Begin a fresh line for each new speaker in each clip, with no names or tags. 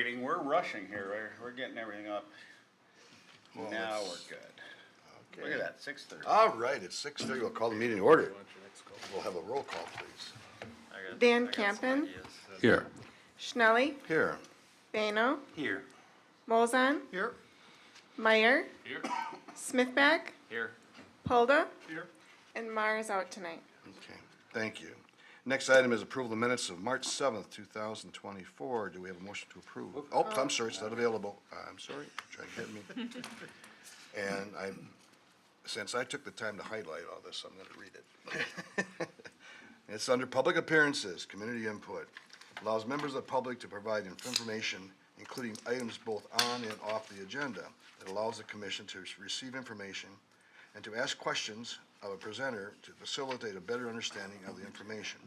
waiting, we're rushing here, we're getting everything up.
Well,
Now
let's-
we're good.
Okay.
Look at that, 6:30.
All right, it's 6:30. We'll call the meeting to order. We'll have a roll call, please.
Dan Campen,
Here.
Schnelly,
Here.
Bano,
Here.
Molzon,
Here.
Meyer,
Here.
Smithback,
Here.
Polda,
Here.
and Mars out tonight.
Okay, thank you. Next item is approval of the minutes of March 7th, 2024. Do we have a motion to approve? Oh, I'm sorry, it's not available. I'm sorry, trying to hit me. And since I took the time to highlight all this, I'm gonna read it. It's under public appearances, community input. Allows members of the public to provide information, including items both on and off the agenda. It allows the commission to receive information and to ask questions of a presenter to facilitate a better understanding of the information.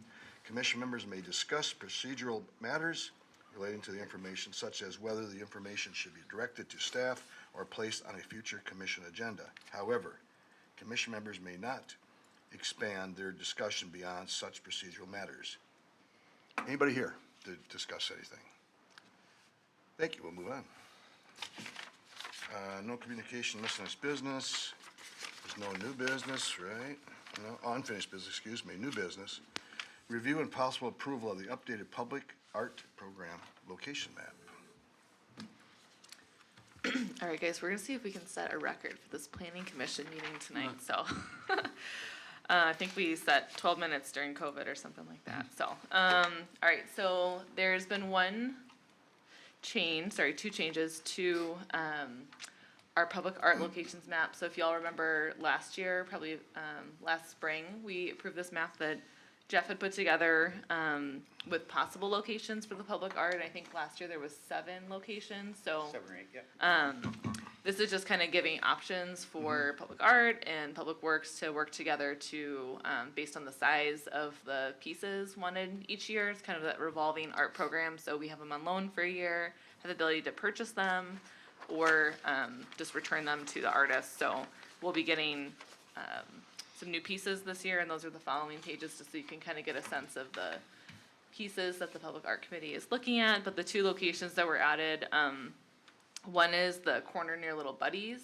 Commission members may discuss procedural matters relating to the information, such as whether the information should be directed to staff or placed on a future commission agenda. However, commission members may not expand their discussion beyond such procedural matters. Anybody here to discuss anything? Thank you, we'll move on. No communication, unfinished business. There's no new business, right? No, unfinished business, excuse me, new business. Review and possible approval of the updated public art program location map.
All right, guys, we're gonna see if we can set a record for this planning commission meeting tonight, so. I think we set 12 minutes during COVID or something like that, so. All right, so there's been two changes to, our public art locations map. So if y'all remember last year, probably, last spring, we approved this map that Jeff had put together, with possible locations for the public art. I think last year there was 7 locations, so.
7 or 8, yeah.
This is just kind of giving options for public art and public works to work together to, based on the size of the pieces wanted each year. It's kind of that revolving art program, so we have them on loan for a year, have the ability to purchase them, or just return them to the artist. So we'll be getting some new pieces this year, and those are the following pages, just so you can kind of get a sense of the pieces that the Public Art Committee is looking at. But the 2 locations that were added, one is the corner near Little Buddies.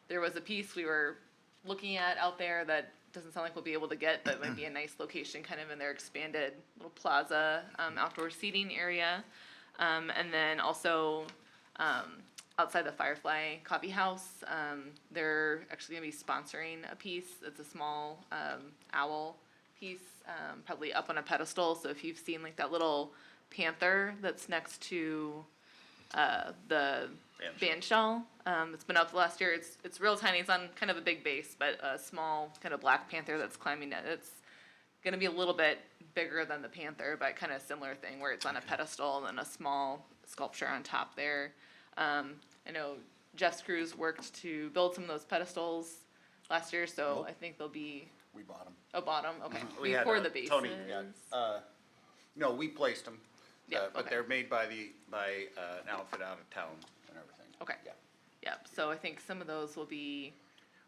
There was a piece we were looking at out there that doesn't sound like we'll be able to get, but might be a nice location kind of in their expanded little plaza, outdoor seating area. And then also, outside the Firefly Coffee House, they're actually gonna be sponsoring a piece. It's a small, owl piece, probably up on a pedestal. So if you've seen like that little panther that's next to, the band shell, it's been up the last year. It's real tiny. It's on kind of a big base, but a small kind of black panther that's climbing it. It's gonna be a little bit bigger than the panther, but kind of similar thing where it's on a pedestal and a small sculpture on top there. I know Jeff's crews worked to build some of those pedestals last year, so I think they'll be,
We bought them.
oh, bottom, okay.
We had,
Before the bases.
Tony, yeah, no, we placed them.
Yeah,
But
okay.
they're made by an outfit out of town and everything.
Okay.
Yeah.
Yep, so I think some of those will be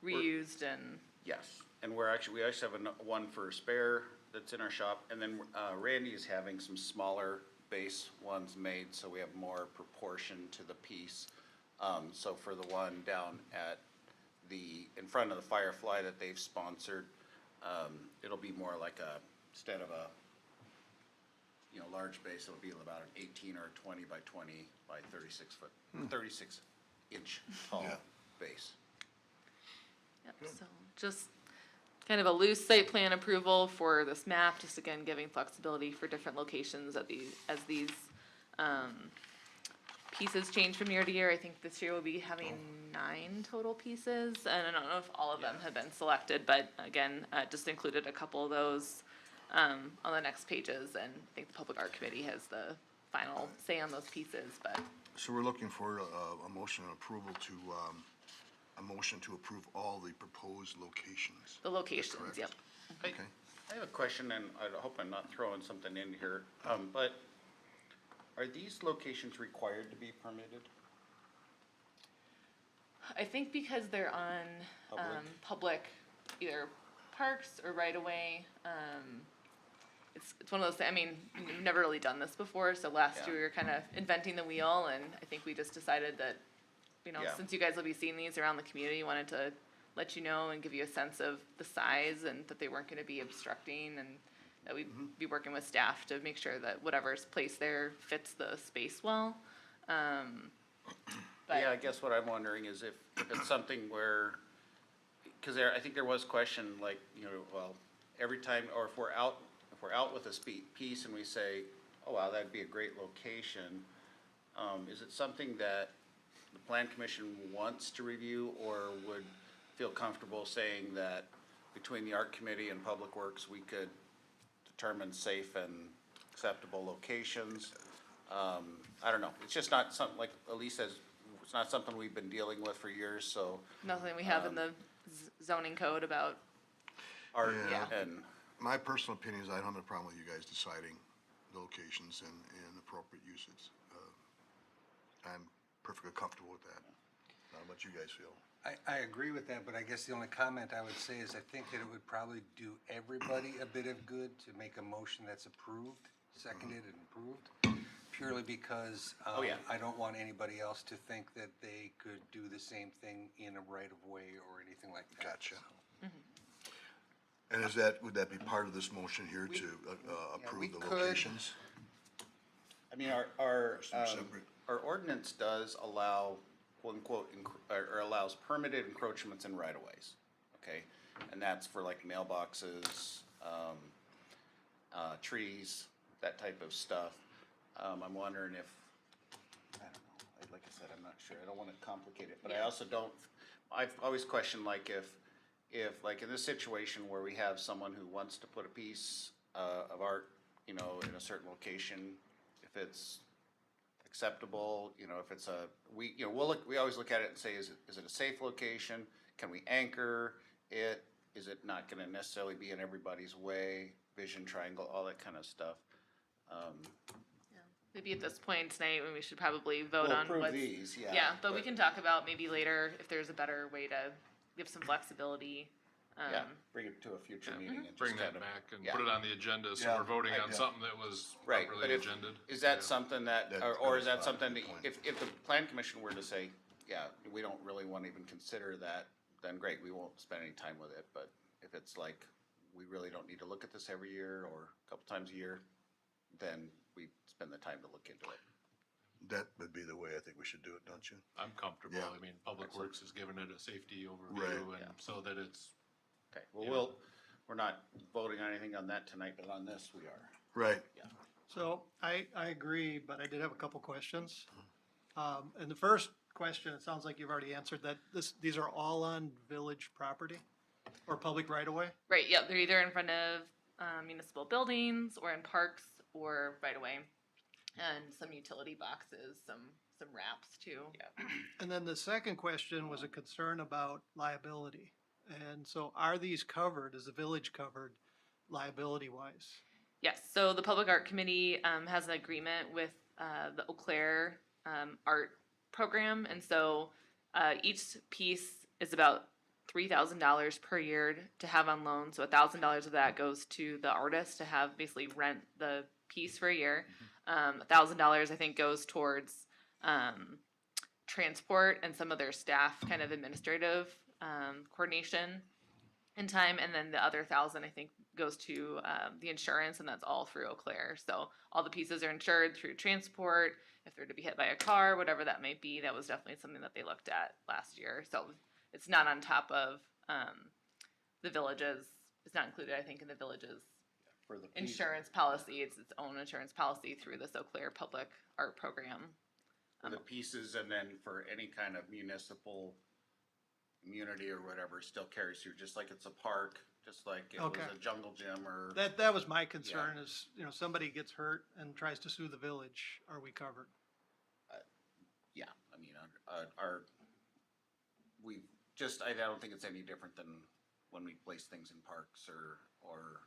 reused and,
Yes, and we actually have one for spare that's in our shop, and then Randy is having some smaller base ones made, so we have more proportion to the piece. So for the one down at in front of the Firefly that they've sponsored, it'll be more like instead of a, large base, it'll be about an 18 or 20 by 20 by 36 foot, 36 inch tall
Yeah.
base.
yep, so just kind of a loose site plan approval for this map, just again giving flexibility for different locations as these pieces change from year to year. I think this year we'll be having 9 total pieces, and I don't know if all of them have been selected, but again, just included a couple of those on the next pages, and I think the Public Art Committee has the final say on those pieces, but
So we're looking for a motion and approval a motion to approve all the proposed locations.
the locations,
correct?
yep.
Okay.
I have a question, and I hope I'm not throwing something in here, but are these locations required to be permitted?
I think because they're on,
Public.
public, either parks or right-of-way, it's one of those, I mean, we've never really done this before, so last
Yeah.
year we were kind of inventing the wheel, and I think we just decided that,
Yeah.
since you guys will be seeing these around the community, wanted to let you know and give you a sense of the size and that they weren't gonna be obstructing, and that we'd be working with staff to make sure that whatever's placed there fits the space well. But
Yeah, I guess what I'm wondering is if it's something where, cause I think there was question like, well, every time, or if we're out with a piece and we say, oh wow, that'd be a great location, is it something that the plan commission wants to review or would feel comfortable saying that between the art committee and public works, we could determine safe and acceptable locations? I don't know, it's just not something, like Elise says, it's not something we've been dealing with for years, so
nothing we have in the zoning code about,
art
Yeah.
and,
My personal opinion is I don't have a problem with you guys deciding the locations and appropriate uses. I'm perfectly comfortable with that. How about you guys feel?
I agree with that, but I guess the only comment I would say is I think that it would probably do everybody a bit of good to make a motion that's approved, seconded and approved, purely because
Oh, yeah.
I don't want anybody else to think that they could do the same thing in a right-of-way or anything like that.
Gotcha.
So.
And would that be part of this motion here to
we
approve the
could-
locations?
I mean, our
Some separate-
our ordinance does allow, quote unquote, or allows permitted encroachments in right of ways, okay? And that's for like mailboxes, trees, that type of stuff. I'm wondering if, I don't know, like I said, I'm not sure, I don't wanna complicate it, but I
Yeah.
also don't, I've always questioned like if like in this situation where we have someone who wants to put a piece, of art, in a certain location, if it's acceptable, if it's we always look at it and say, is it a safe location? Can we anchor it? Is it not gonna necessarily be in everybody's way, vision triangle, all that kind of stuff?
maybe at this point tonight, when we should probably vote
We'll
on
approve
what's.
these, yeah.
Yeah, but we can talk about maybe later if there's a better way to give some flexibility.
Yeah, bring it to a future meeting and just
Bring
kind
that
of.
back and
yeah.
put it on the agenda, so
Yeah,
we're voting on
yeah.
something that was
Right, but
properly
if,
agended.
is that
Yeah.
something that,
That's
or is that
good.
something,
Good
that
point.
if the plan commission were to say, yeah, we don't really wanna even consider that, then great, we won't spend any time with it, but if it's like, we really don't need to look at this every year or a couple times a year, then we spend the time to look into it.
That would be the way I think we should do it, don't you?
I'm comfortable,
Yeah.
I mean, Public Works has given it a safety
Right.
overview,
Yeah.
and so that it's,
Okay, well,
Yeah.
we're not voting on anything on that tonight, but on this we are.
Right.
So I agree, but I did have a couple questions. And the first question, it sounds like you've already answered that these are all on village property or public right of way?
Right, yep, they're either in front of municipal buildings or in parks or right away. And some utility boxes, some wraps too.
Yeah.
And then the second question was a concern about liability. And so are these covered, is the village covered liability wise?
Yes, so the Public Art Committee has an agreement with the Eau Claire art program, and so each piece is about $3,000 per year to have on loan. So $1,000 of that goes to the artist to have basically rent the piece for a year. $1,000 I think goes towards transport and some of their staff kind of administrative coordination in time, and then the other 1,000 I think goes to the insurance, and that's all through Eau Claire. So all the pieces are insured through transport. If they're to be hit by a car, whatever that might be, that was definitely something that they looked at last year. So it's not on top of the villages. It's not included, I think, in the villages
For the piece.
insurance policy. It's its own insurance policy through the Eau Claire Public Art Program.
For the pieces, and then for any kind of municipal immunity or whatever, still carries through, just like it's a park, just like it was
Okay.
a jungle gym or.
That was my concern is, somebody gets hurt and tries to sue the village, are we covered?
Yeah, I mean, I don't think it's any different than when we place things in parks or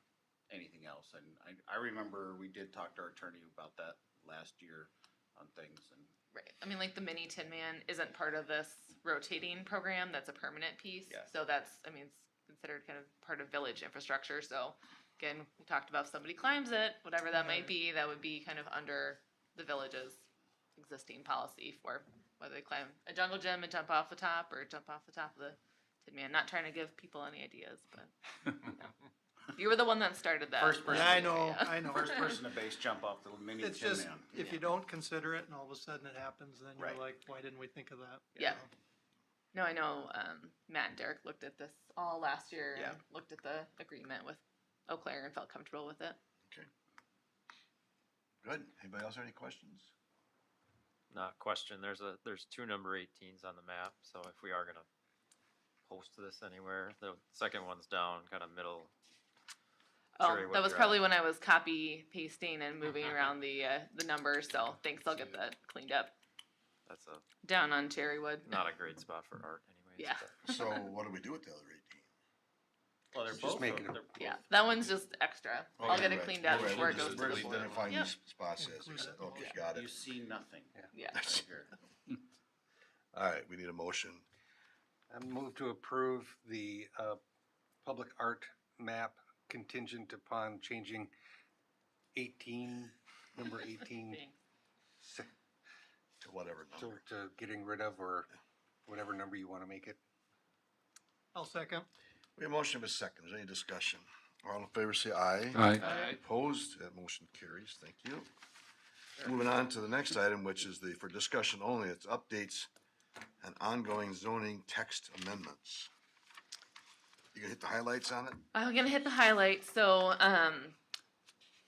anything else. And I remember we did talk to our attorney about that last year on things and.
Right. I mean, like the mini Tin Man isn't part of this rotating program. That's a permanent piece.
Yeah.
So that's, I mean, it's considered kind of part of village infrastructure. So again, we talked about if somebody climbs it, whatever that might be, that would be kind of under the village's existing policy for whether they climb a jungle gym and jump off the top or jump off the top of the Tin Man. Not trying to give people any ideas, but you were the one that started that.
First person.
I know, I know.
First person to base jump off the mini
It's
Tin
just,
Man.
if you don't consider it and all of a sudden it happens, then
Right.
you're like, why didn't we think of that?
Yeah. No, I know Matt and Derek looked at this all last year
Yeah.
and looked at the agreement with Eau Claire and felt comfortable with it.
Okay. Good. Anybody else have any questions?
Not question, there's two number 18s on the map, so if we are gonna post this anywhere, the second one's down, kinda middle.
Oh,
Sherry, what
that was
you're
probably
at.
when I was copy pasting and moving around the numbers, so thanks, I'll get that cleaned up.
That's a,
Down on Cherrywood.
not a great spot for art anyways.
Yeah.
but-
So what do we do with the other 18?
Well, they're
Just
both,
make it a-
they're
Yeah, that one's just extra.
Oh,
I'll get
yeah,
it
right.
cleaned up
Right,
before it
we're
goes
just-
to the
we're
board.
identifying
Yep.
these spots as,
Include that in the
okay,
motion.
got
you
it.
see nothing.
Yeah.
Right here.
All right, we need a motion.
I move to approve the public art map contingent upon changing 18, number 18,
To whatever number.
to getting rid of or whatever number you want to make it.
I'll second.
We have a motion of a second. Is there any discussion? All in favor, say aye.
Aye.
Opposed? That motion carries. Thank you. Moving on to the next item, which is for discussion only. It's updates and ongoing zoning text amendments. You gonna hit the highlights on it?
I'm gonna hit the highlights. So,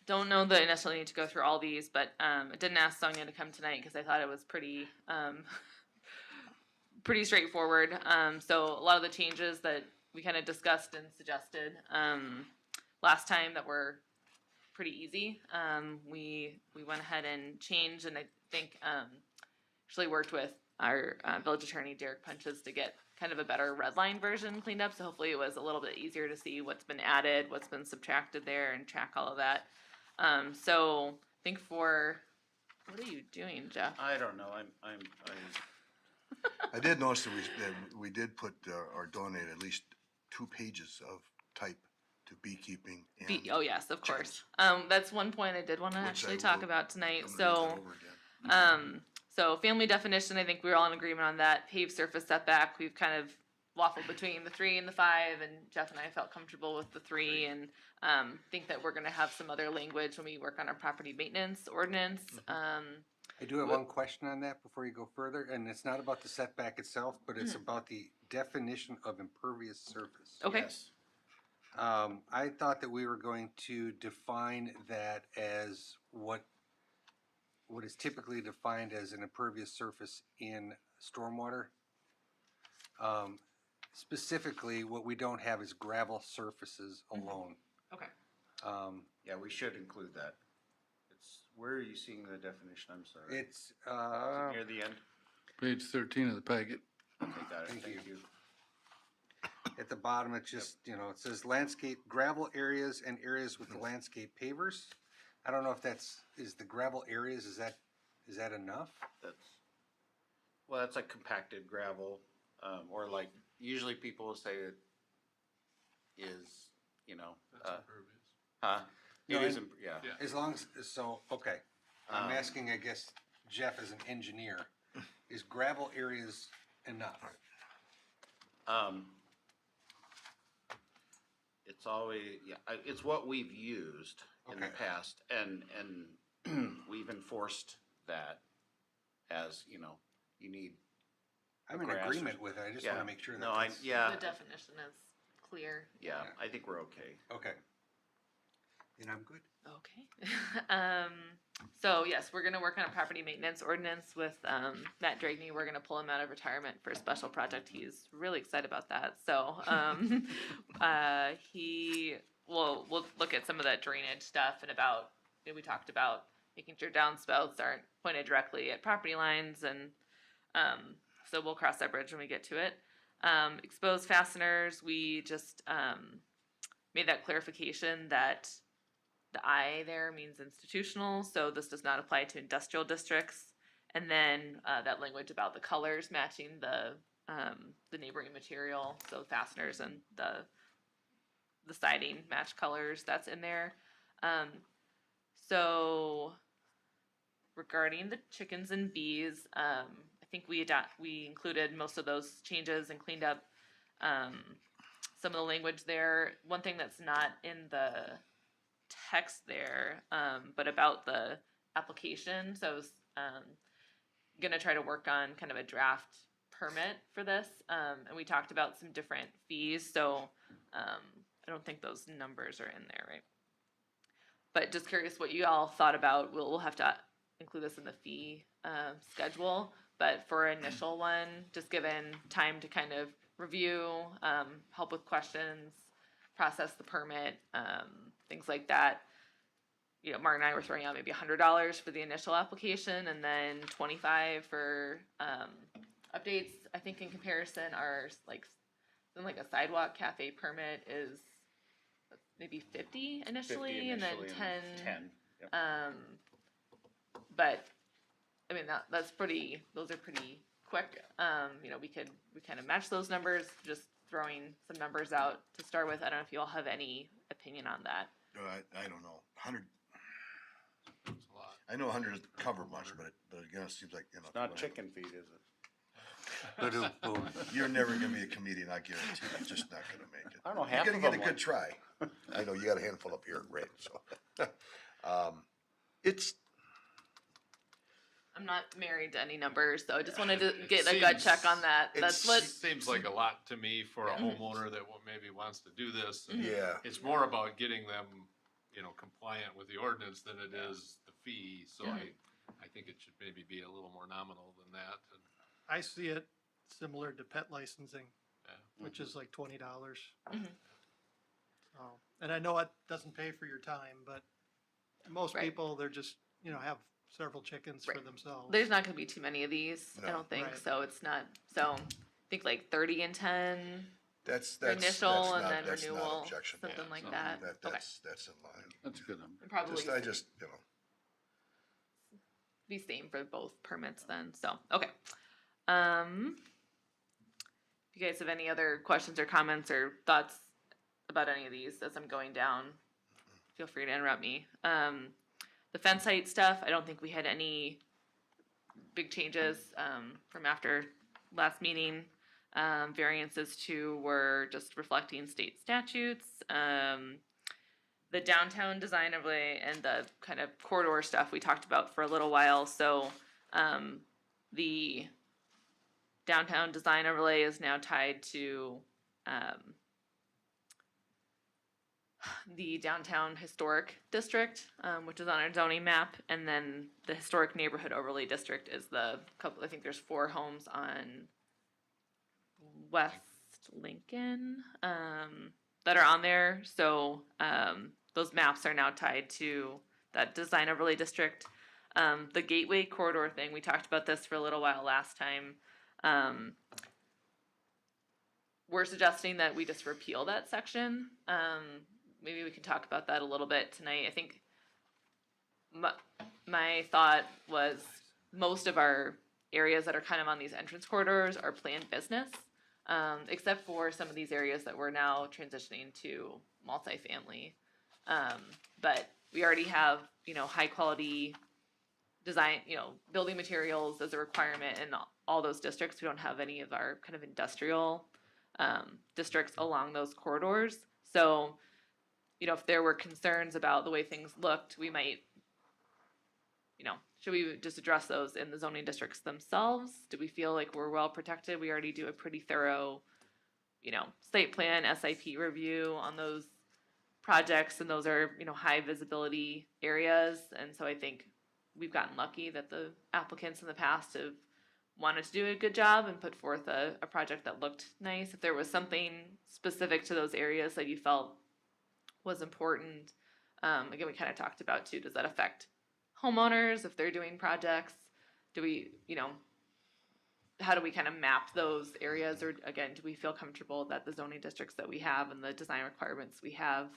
don't know that I necessarily need to go through all these, but I didn't ask Sonia to come tonight because I thought it was pretty pretty straightforward. So a lot of the changes that we kind of discussed and suggested last time that were pretty easy. We went ahead and changed, and I think actually worked with our village attorney Derek Punches to get kind of a better red line version cleaned up. So hopefully it was a little bit easier to see what's been added, what's been subtracted there, and track all of that. So I think for what are you doing, Jeff?
I don't know,
I did notice that we did put or donate at least 2 pages of type to beekeeping and.
Oh yes, of course. That's one point I did want to
Which I
actually talk
will-
about tonight.
I'm gonna read
So.
that over again.
So family definition, I think we were all in agreement on that. Paved surface setback, we've kind of waffled between the 3 and the 5, and Jeff and I felt comfortable with the 3, and think that we're gonna have some other language when we work on our property maintenance ordinance.
I do have one question on that before you go further, and it's not about the setback itself, but it's about the definition of impervious surface.
Okay,
yes.
I thought that we were going to define that as what is typically defined as an impervious surface in stormwater. Specifically, what we don't have is gravel surfaces alone.
okay.
Yeah, we should include that. Where are you seeing the definition? I'm sorry.
It's,
Near the end?
Page 13 of the packet.
Okay, got it,
Thank
thank
you.
you.
at the bottom, it just, it says landscape, gravel areas and areas with landscape pavers. I don't know if is the gravel areas, is that enough?
Well, that's like compacted gravel, or like, usually people will say it is, huh?
No,
It is,
and-
yeah.
Yeah.
As long as, okay, I'm
Um,
asking, I guess, Jeff as an engineer, is gravel areas enough?
It's always, yeah, it's what we've used in the
Okay.
past, and we've enforced that as, you need,
I'm in
grass or-
agreement with it, I just
yeah.
wanna make sure that
No,
that's.
yeah,
The definition is clear.
yeah, I think we're okay.
Okay. Then I'm good.
Okay. So yes, we're gonna work on a property maintenance ordinance with Matt Dragney. We're gonna pull him out of retirement for a special project. He's really excited about that. So we'll look at some of that drainage stuff and about we talked about making sure downspouts aren't pointed directly at property lines, and so we'll cross that bridge when we get to it. Exposed fasteners, we just made that clarification that the I there means institutional, so this does not apply to industrial districts. And then that language about the colors matching the neighboring material, so fasteners and the the siding match colors that's in there. So regarding the chickens and bees, I think we included most of those changes and cleaned up some of the language there. One thing that's not in the text there, but about the application. So I was gonna try to work on kind of a draft permit for this, and we talked about some different fees. So I don't think those numbers are in there, right? But just curious what you all thought about. We'll have to include this in the fee schedule. But for an initial one, just given time to kind of review, help with questions, process the permit, things like that. You know, Mark and I were throwing out maybe $100 for the initial application, and then $25 for updates. I think in comparison, our like a sidewalk cafe permit is maybe 50 initially, and then 10.
Yep.
But I mean those are pretty quick. You know, we kind of match those numbers, just throwing some numbers out to start with. I don't know if you all have any opinion on that.
I don't know, 100. I know 100 doesn't cover much, but again, it seems like, you know.
Not chicken feed, is it?
You're never gonna be a comedian, I guarantee you, you're just not gonna make it.
I don't know, half
You're
of
gonna
them
get a good try. I know, you got a handful up here, right, so. It's,
I'm not married to any numbers, so I just wanted to get a gut check on that. That's what.
Seems like a lot to me for a homeowner that maybe wants to do this. And
yeah,
it's more about getting them, you know, compliant with the ordinance than it is the fee. So I think it should maybe be a little more nominal than that. And,
I see it similar to pet licensing,
yeah.
which is like $20.
Mhm.
So, and I know it doesn't pay for your time, but most
Right.
people, they're just, you know, have several chickens for
Right.
themselves.
There's not going to be too many of these. I
No.
don't think
Right.
so. It's not. So I think like 30 and 10
that's
for initial,
not,
and then
that's
renewal,
not objectionable.
something like
so
that. Okay,
That's in line.
That's a good number.
and probably
I just, you know,
be same for both permits then. So okay. If you guys have any other questions or comments or thoughts about any of these as I'm going down, feel free to interrupt me. The fence height stuff, I don't think we had any big changes from after last meeting. Variances too were just reflecting state statutes. The downtown design overlay and the kind of corridor stuff we talked about for a little while. So the downtown design overlay is now tied to the downtown historic district, which is on our zoning map, and then the historic neighborhood overlay district is the couple. I think there's 4 homes on West Lincoln that are on there. So those maps are now tied to that design overlay district. The gateway corridor thing, we talked about this for a little while last time. We're suggesting that we just repeal that section. Maybe we can talk about that a little bit tonight. I think my thought was most of our areas that are kind of on these entrance corridors are planned business, except for some of these areas that we're now transitioning to multifamily. But we already have, you know, high quality design, you know, building materials as a requirement in all those districts. We don't have any of our kind of industrial districts along those corridors. So, you know, if there were concerns about the way things looked, we might, you know, should we just address those in the zoning districts themselves? Do we feel like we're well protected? We already do a pretty thorough, you know, site plan, SIP review on those projects, and those are, you know, high visibility areas. And so I think we've gotten lucky that the applicants in the past have wanted to do a good job and put forth a project that looked nice. If there was something specific to those areas that you felt was important, again, we kind of talked about too, does that affect homeowners if they're doing projects? Do we, you know, how do we kind of map those areas? Or again, do we feel comfortable that the zoning districts that we have and the design requirements we have,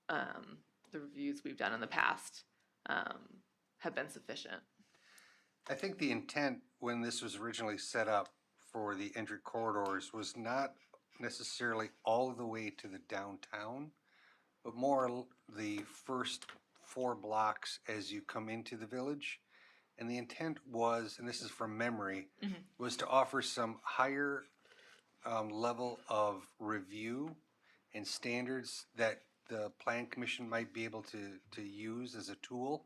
the reviews we've done in the past, have been sufficient?
I think the intent when this was originally set up for the entry corridors was not necessarily all the way to the downtown, but more the first 4 blocks as you come into the village. And the intent was, and this is from memory, was to offer some higher level of review and standards that the plan commission might be able to use as a tool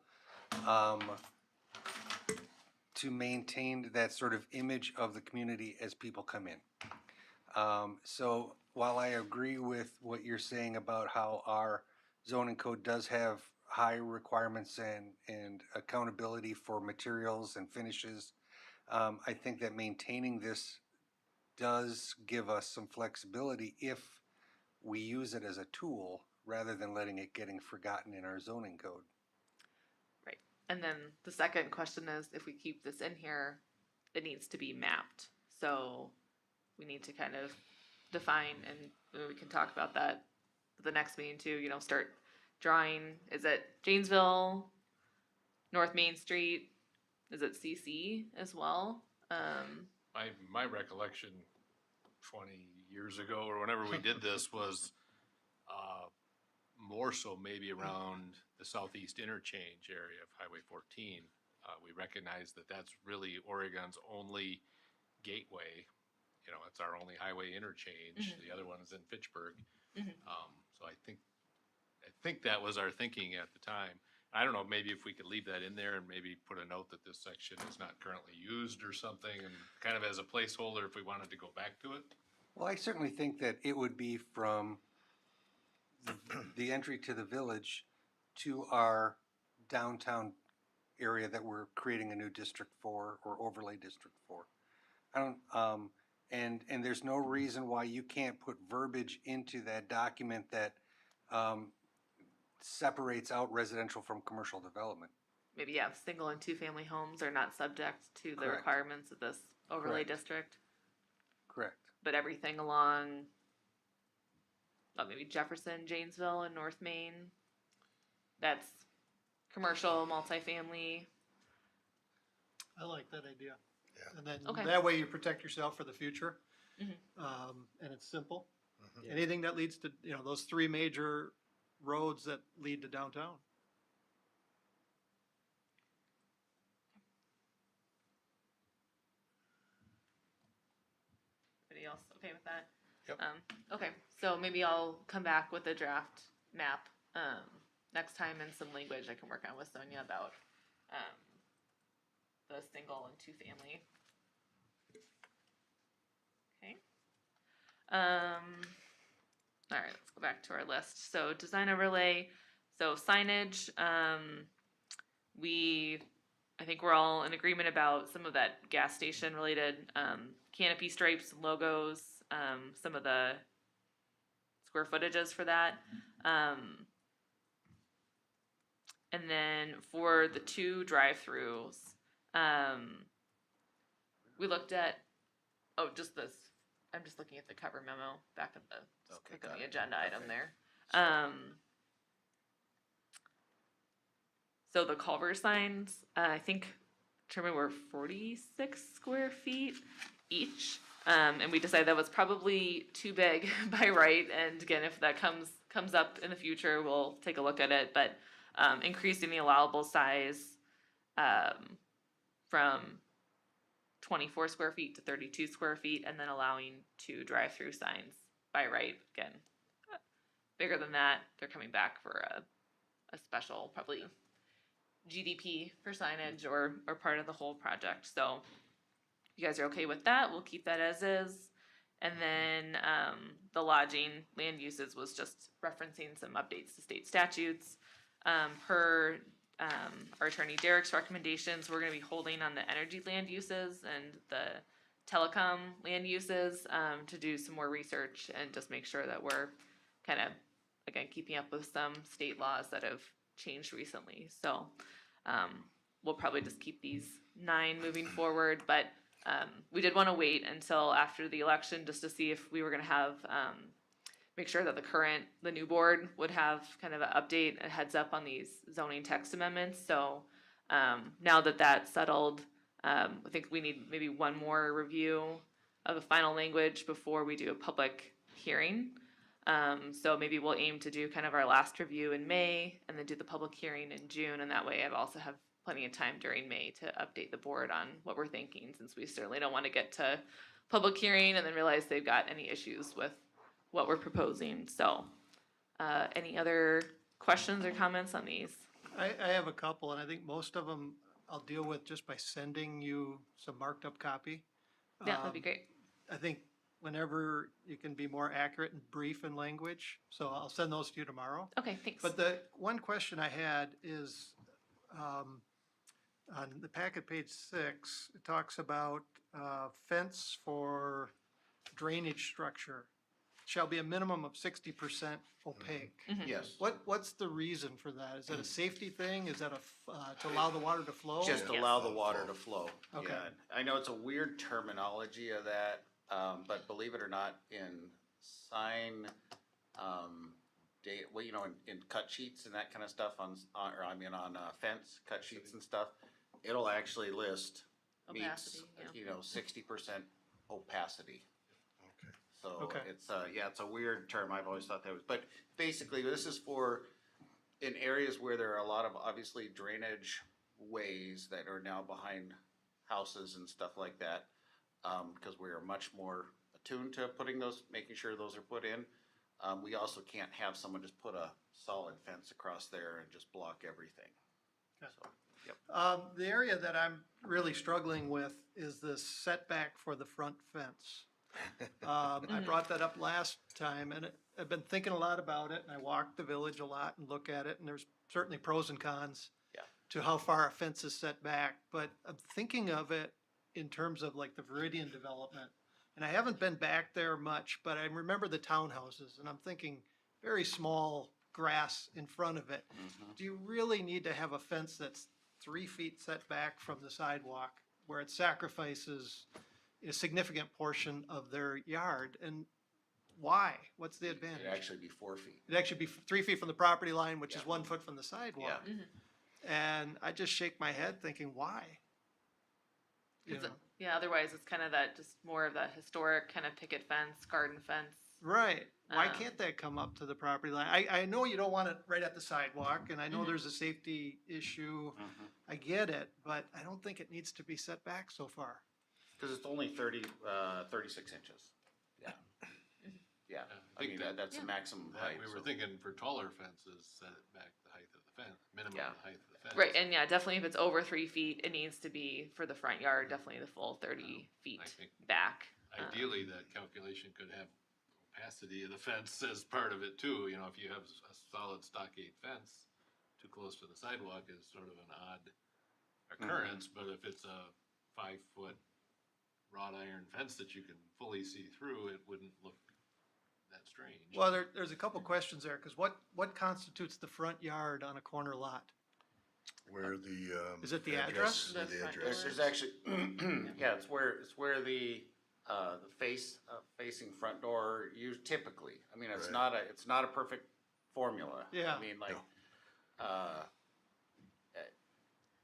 to maintain that sort of image of the community as people come in. So while I agree with what you're saying about how our zoning code does have high requirements and accountability for materials and finishes, I think that maintaining this does give us some flexibility if we use it as a tool rather than letting it getting forgotten in our zoning code.
Right. And then the second question is, if we keep this in here, it needs to be mapped. So we need to kind of define, and we can talk about that at the next meeting too, you know, start drawing. Is it Janesville, North Main Street? Is it CC as well?
My recollection 20 years ago or whenever we did this was more so maybe around the southeast interchange area of Highway 14. We recognize that that's really Oregon's only gateway. You know, it's our only highway interchange. The other one is in Fitchburg. So I think that was our thinking at the time. I don't know, maybe if we could leave that in there and maybe put a note that this section is not currently used or something, and kind of as a placeholder if we wanted to go back to it.
Well, I certainly think that it would be from the entry to the village to our downtown area that we're creating a new district for or overlay district for. I don't, and there's no reason why you can't put verbiage into that document that separates out residential from commercial development.
Maybe, yeah, single and 2-family homes are not subject to the
Correct.
requirements of this overlay
Correct.
district,
Correct.
but everything along, maybe Jefferson, Janesville, and North Main, that's commercial, multifamily.
I like that idea.
Yeah.
And then
Okay.
that way you protect yourself for the future.
Mhm.
And it's simple.
Yeah.
Anything that leads to, you know, those 3 major roads that lead to downtown.
Anybody else okay with that?
Yep.
Okay, so maybe I'll come back with a draft map, next time, and some language I can work on with Sonia about, the single and 2-family. Okay. All right, let's go back to our list. So design overlay, so signage, I think we're all in agreement about some of that gas station related, canopy stripes, logos, some of the square footages for that. And then for the 2 drive-throughs, we looked at, just this, I'm just looking at the cover memo back at the, just
Okay,
click on
got
the
it.
agenda item
Okay.
there. So the Culver signs, I think, determined were 46 square feet each. And we decided that was probably too big by right. And again, if that comes up in the future, we'll take a look at it. But increasing the allowable size from 24 square feet to 32 square feet, and then allowing 2 drive-through signs by right. Again, bigger than that, they're coming back for a special, probably GDP for signage or part of the whole project. So if you guys are okay with that, we'll keep that as is. And then the lodging land uses was just referencing some updates to state statutes. Per our attorney Derek's recommendations, we're going to be holding on the energy land uses and the telecom land uses to do some more research and just make sure that we're kind of, again, keeping up with some state laws that have changed recently. So we'll probably just keep these 9 moving forward, but we did want to wait until after the election just to see if we were going to have, make sure that the new board would have kind of an update, a heads up on these zoning text amendments. So now that that's settled, I think we need maybe one more review of the final language before we do a public hearing. So maybe we'll aim to do kind of our last review in May and then do the public hearing in June. And that way I've also have plenty of time during May to update the board on what we're thinking, since we certainly don't want to get to public hearing and then realize they've got any issues with what we're proposing. So, any other questions or comments on these?
I have a couple, and I think most of them I'll deal with just by sending you some marked up copy.
Yeah, that'd be
Um,
great.
I think whenever you can be more accurate and brief in language, so I'll send those to you tomorrow.
Okay, thanks.
But the one question I had is, on the packet, page 6, it talks about fence for drainage structure shall be a minimum of 60% opaque.
Yes.
What's the reason for that? Is that a safety thing? Is that to allow the water to flow?
Just
Yes.
allow the water to flow.
Okay.
Yeah, I know it's a weird terminology of that, but believe it or not, in sign, well, you know, in cut sheets and that kind of stuff on fence, cut sheets and stuff, it'll actually list meets,
Opacity, yeah.
60% opacity.
Okay.
So
Okay.
it's it's a weird term. I've always thought that was, but basically this is for in areas where there are a lot of obviously drainage ways that are now behind houses and stuff like that. Because we are much more attuned to making sure those are put in. We also can't have someone just put a solid fence across there and just block everything.
Okay.
So, yep.
The area that I'm really struggling with is the setback for the front fence. I brought that up last time, and I've been thinking a lot about it, and I walk the village a lot and look at it, and there's certainly pros and cons
Yeah.
to how far a fence is set back, but I'm thinking of it in terms of like the Viridian development. And I haven't been back there much, but I remember the townhouses, and I'm thinking very small grass in front of it. Do you really need to have a fence that's 3 feet set back from the sidewalk where it sacrifices a significant portion of their yard? And why? What's the advantage?
It'd actually be 4 feet.
It'd actually be 3 feet from the property line, which is
Yeah.
1 foot from the sidewalk.
Yeah.
And I just shake my head thinking, why? You
It's
know?
Yeah, otherwise it's kind of that, just more of that historic kind of picket fence, garden fence.
Right. Why
Um,
can't that come up to the property line? I know you don't want it right at the sidewalk, and I know there's a safety issue. I get it, but I don't think it needs to be set back so far.
Because it's only 36 inches. Yeah. Yeah. I
think
mean,
that-
that's the maximum
That,
height.
we were
so-
thinking for taller fences, set it back the height of the fence, minimum
Yeah.
the height of the fence.
Right, and yeah, definitely if it's over 3 feet, it needs to be for the front yard, definitely the full 30 feet
I think
back.
Ideally, that calculation could have opacity of the fence as part of it too. You know, if you have a solid stockade fence, too close to the sidewalk is sort of an odd occurrence, but if it's a 5-foot wrought iron fence that you can fully see through, it wouldn't look that strange.
Well, there's a couple questions there, because what constitutes the front yard on a corner lot?
Where the,
Is it the address?
where
The
the
front
address.
There's actually, yeah, it's where the facing front door, typically, I mean, it's
Right.
not a perfect formula.
Yeah.
I mean, like,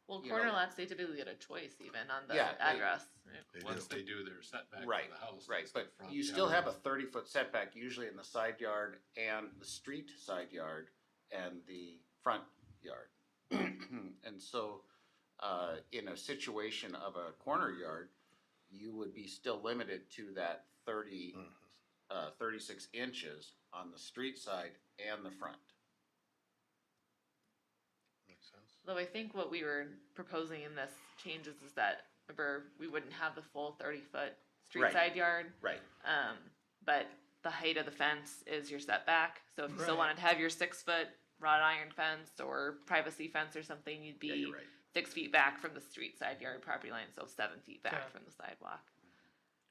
Well,
you
corner
know-
lots, they typically get a choice even on the
Yeah, they-
address. Right.
They
Once
do.
they do their setback
right,
for the house.
right,
that's the
but
front
you still
yard.
have a 30-foot setback usually in the side yard and the street side yard and the front yard. And so, in a situation of a corner yard, you would be still limited to that 36 inches on the street side and the front.
Makes sense.
Though I think what we were proposing in this changes is that, remember, we wouldn't have the full 30-foot street
Right.
side yard.
Right.
But the height of the fence is your setback. So if you still
Right.
wanted to have your 6-foot wrought iron fence or privacy fence or something, you'd
Yeah,
be
you're right.
6 feet back from the street side yard property line, so 7 feet back
Okay.
from the sidewalk.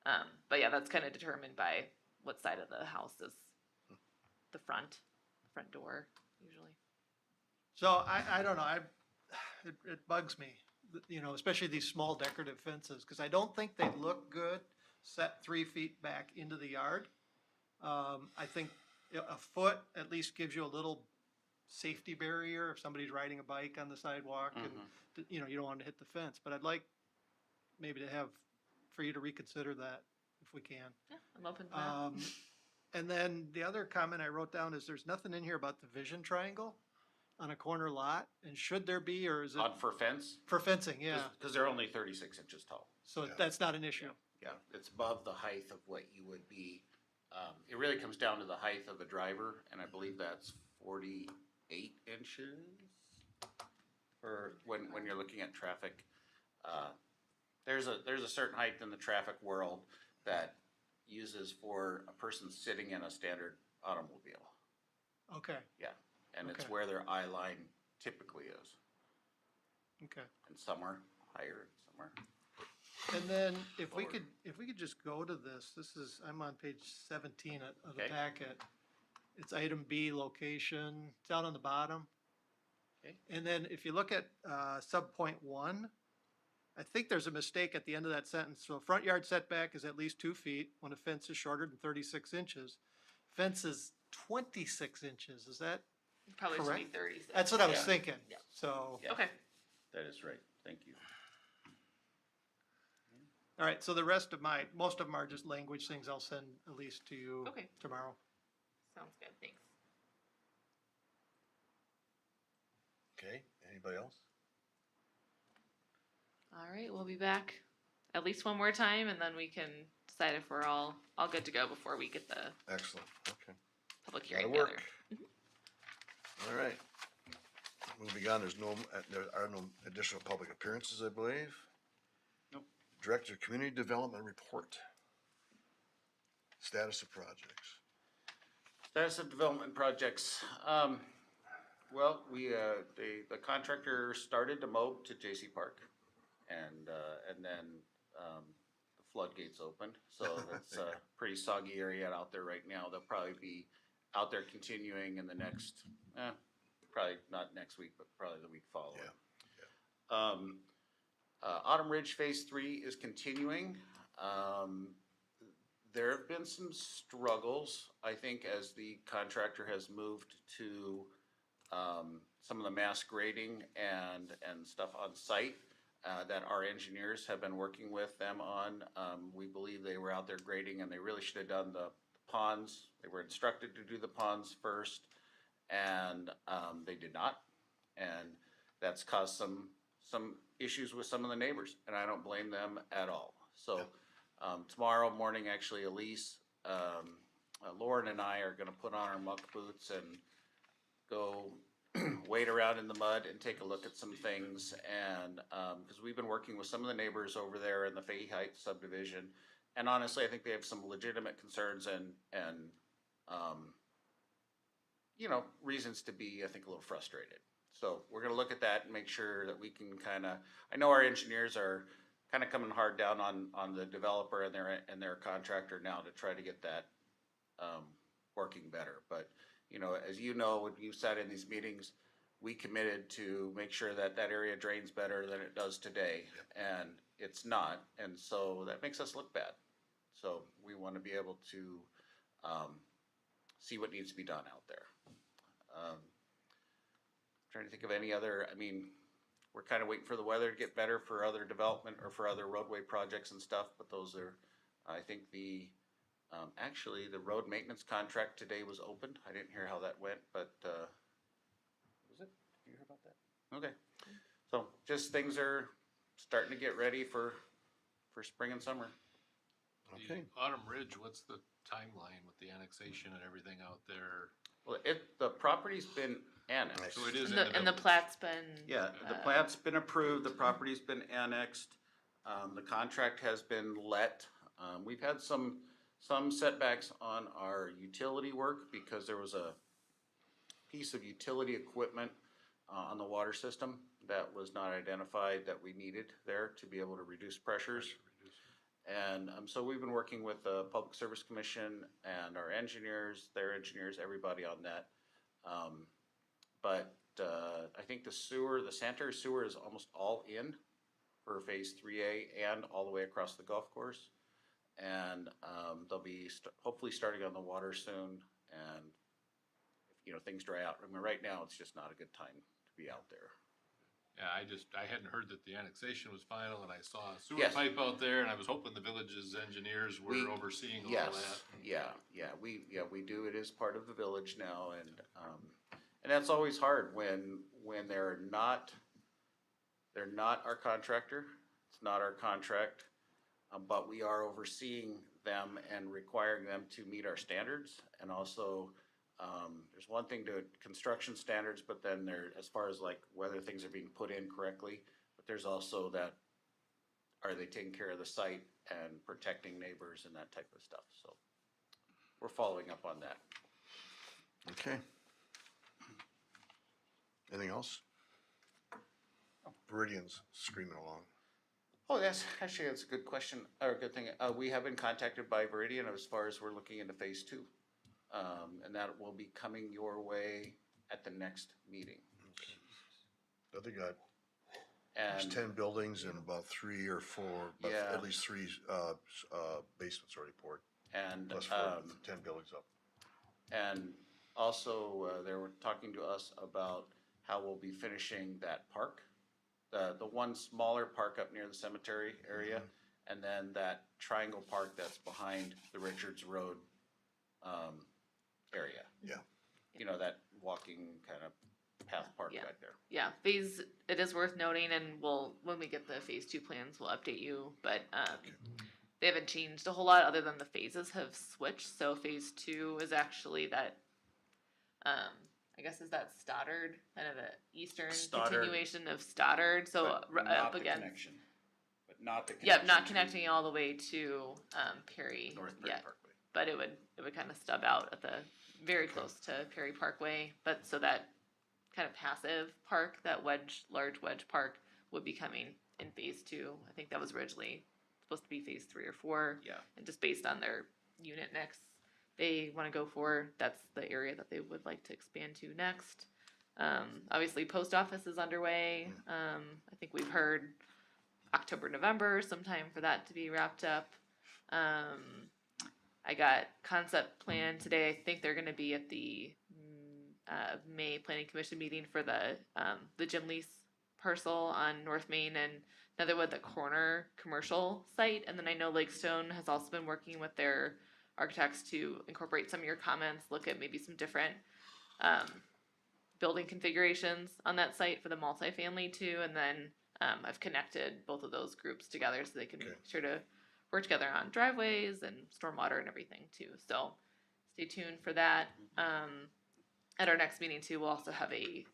But yeah, that's kind of determined by what side of the house is the front door usually.
So I don't know, it bugs me, you know, especially these small decorative fences, because I don't think they look good set 3 feet back into the yard. I think a foot at least gives you a little safety barrier if somebody's riding a bike on the sidewalk and, you know, you don't want to hit the fence, but I'd like maybe for you to reconsider that if we can.
Yeah, I'm open to that.
And then the other comment I wrote down is there's nothing in here about the vision triangle on a corner lot, and should there be, or is it
On for fence,
for fencing, yeah,
cause they're only 36 inches tall.
so
Yeah.
that's not an issue.
Yeah, it's above the height of what you would be, it really comes down to the height of the driver, and I believe that's 48 inches. For when you're looking at traffic, there's a certain height in the traffic world that uses for a person sitting in a standard automobile.
Okay,
Yeah, and it's
Okay.
where their eye line typically is,
okay.
and some are higher, some are.
And then if we could just go to this is, I'm on page 17 of the
Okay.
packet. It's item B, location, it's down on the bottom.
Okay.
And then if you look at, sub point 1, I think there's a mistake at the end of that sentence. So front yard setback is at least 2 feet when a fence is shorter than 36 inches. Fence is 26 inches, is that,
Probably should be
Correct.
36.
that's what I was
Yeah.
thinking.
Yeah.
So,
Yeah.
Okay.
That is right, thank you.
all right, so the rest of most of them are just language things. I'll send Elise to you
Okay.
tomorrow.
Sounds good. Thanks.
Okay, anybody else?
All right, we'll be back at least one more time, and then we can decide if we're all good to go before we get the
Excellent, okay.
public
That'll
hearing together.
work. All right. Moving on, there are no additional public appearances, I believe.
Nope.
Director of Community Development Report. Status of projects.
Status of development projects, well, the contractor started to mow to J.C. Park, and then, the floodgates opened, so that's a pretty soggy area out there right now. They'll probably be out there continuing in the next, probably not next week, but probably the week following. Autumn Ridge Phase 3 is continuing. There have been some struggles, I think, as the contractor has moved to some of the mass grading and stuff on site that our engineers have been working with them on. We believe they were out there grading and they really should have done the ponds. They were instructed to do the ponds first, and they did not. And that's caused some issues with some of the neighbors, and I don't blame them at all. So tomorrow morning, actually, Elise, Lauren and I are gonna put on our muck boots and go wade around in the mud and take a look at some things. And, cause we've been working with some of the neighbors over there in the Fahey Heights subdivision. And honestly, I think they have some legitimate concerns and, you know, reasons to be, I think, a little frustrated. So we're gonna look at that and make sure that we can kinda, I know our engineers are kinda coming hard down on the developer and their contractor now to try to get that, working better. But, you know, as you know, when you sat in these meetings, we committed to make sure that that area drains better than it does today. And it's not, and so that makes us look bad. So we wanna be able to, see what needs to be done out there. Trying to think of any other, I mean, we're kinda waiting for the weather to get better for other development or for other roadway projects and stuff, but those are, I think actually, the road maintenance contract today was opened. I didn't hear how that went, but, was it? Did you hear about that? Okay. So just things are starting to get ready for spring and summer.
Okay.
The Autumn Ridge, what's the timeline with the annexation and everything out there?
Well, the property's been annexed.
So it is.
And the plat's been.
Yeah, the plat's been approved, the property's been annexed, the contract has been let. We've had some setbacks on our utility work because there was a piece of utility equipment on the water system that was not identified that we needed there to be able to reduce pressures. And so we've been working with the Public Service Commission and our engineers, their engineers, everybody on that. But I think the sanitary sewer is almost all in for Phase 3A and all the way across the golf course. And they'll be hopefully starting on the water soon. And if, you know, things dry out, I mean, right now it's just not a good time to be out there.
Yeah, I hadn't heard that the annexation was final, and I saw a sewer
Yes.
pipe out there, and I was hoping the village's engineers were
We-
overseeing all
Yes,
that.
yeah, we do, it is part of the village now, and that's always hard when they're not our contractor, it's not our contract, but we are overseeing them and requiring them to meet our standards, and also, there's one thing to construction standards, but then there, as far as like whether things are being put in correctly, but there's also that, are they taking care of the site and protecting neighbors and that type of stuff, so we're following up on that.
Okay. Anything else? Viridian's screaming along.
Oh, that's a good question, or a good thing. We have been contacted by Veridian as far as we're looking into phase 2. And that will be coming your way at the next meeting.
But they got, there's
And
10 buildings and about 3 or 4, but
Yeah.
at least 3 basements already poured,
and
plus 4, 10 buildings up.
and also they were talking to us about how we'll be finishing that park, the one smaller park up near the cemetery area, and then that triangle park that's behind the Richards Road area.
Yeah.
You know, that walking kind of path park
Yeah.
back there.
Yeah, it is worth noting, and when we get the phase 2 plans, we'll update you, but, they haven't changed a whole lot other than the phases have switched, so phase 2 is actually that, I guess is that Stoddard, kind of a eastern
Stoddard.
continuation of Stoddard, so
But
up
not the
against.
connection. But not the connection.
Yep, not
to
connecting all the way to, Perry
North Perry
yet,
Parkway.
but it would kind of stub out at the, very close to Perry Parkway, but so that kind of passive park, that large wedge park would be coming in phase 2. I think that was originally supposed to be phase 3 or 4.
Yeah.
And just based on their unit mix they want to go for, that's the area that they would like to expand to next. Obviously post office is underway. I think we've heard October, November, sometime for that to be wrapped up. I got concept plan today. I think they're gonna be at the May Planning Commission meeting for the gym lease parcel on North Main and Netherwood, the corner commercial site. And then I know Lakestone has also been working with their architects to incorporate some of your comments, look at maybe some different building configurations on that site for the multifamily too. And then I've connected both of those groups together so they can make sure to work together on driveways and stormwater and everything too. So stay tuned for that. At our next meeting too, we'll also have a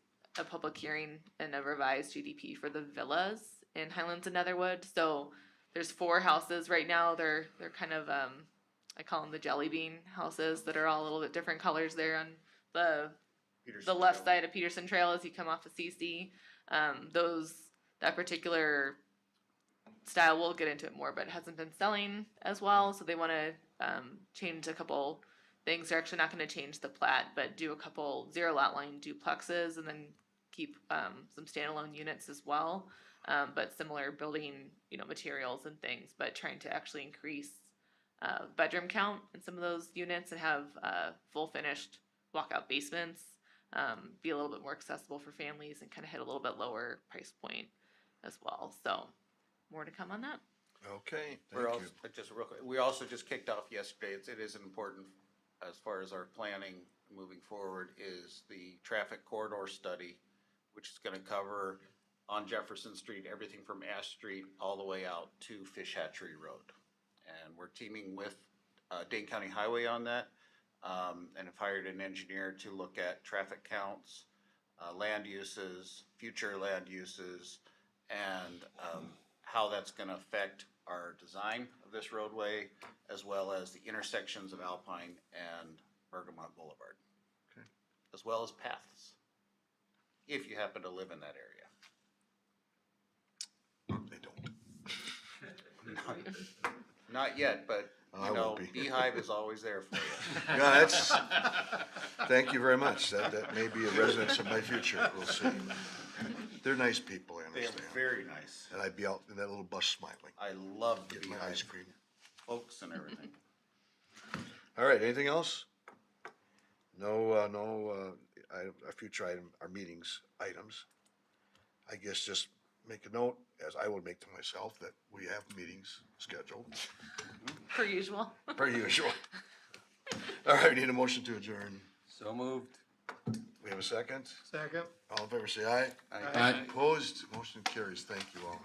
public hearing and a revised GDP for the villas in Highlands and Netherwood. So there's 4 houses right now. They're kind of I call them the jelly bean houses that are all a little bit different colors there on the
Peterson
left
Trail.
side of Peterson Trail as you come off of CC. That particular style, we'll get into it more, but it hasn't been selling as well. So they want to change a couple things. They're actually not going to change the plat, but do a couple 0 lot line duplexes and then keep some standalone units as well. But similar building, materials and things, but trying to actually increase bedroom count in some of those units and have full finished walkout basements, be a little bit more accessible for families and kind of hit a little bit lower price point as well. So more to come on that.
Okay,
We're
thank
also,
you.
just real quick, we also just kicked off yesterday, it is important as far as our planning moving forward is the traffic corridor study, which is gonna cover on Jefferson Street, everything from Ash Street all the way out to Fish Hatchery Road. And we're teaming with Dane County Highway on that, and have hired an engineer to look at traffic counts, land uses, future land uses, and how that's gonna affect our design of this roadway, as well as the intersections of Alpine and Bergamot Boulevard.
Okay.
As well as paths, if you happen to live in that area.
They don't.
Not yet, but,
I won't be.
Beehive is always there for you.
Yeah, thank you very much. That may be a residence of my future, we'll see. They're nice people, I
They are
understand.
very nice.
And I'd be out in that little bus smiling,
I love the
getting my ice
Beehive
cream.
folks and everything.
All right, anything else? No, future item, our meetings, items. I guess just make a note, as I would make to myself, that we have meetings scheduled,
Per usual.
per usual. All right, we need a motion to adjourn.
So moved.
We have a second?
Second?
All in favor, say aye.
Aye.
Opposed? Motion carries. Thank you all.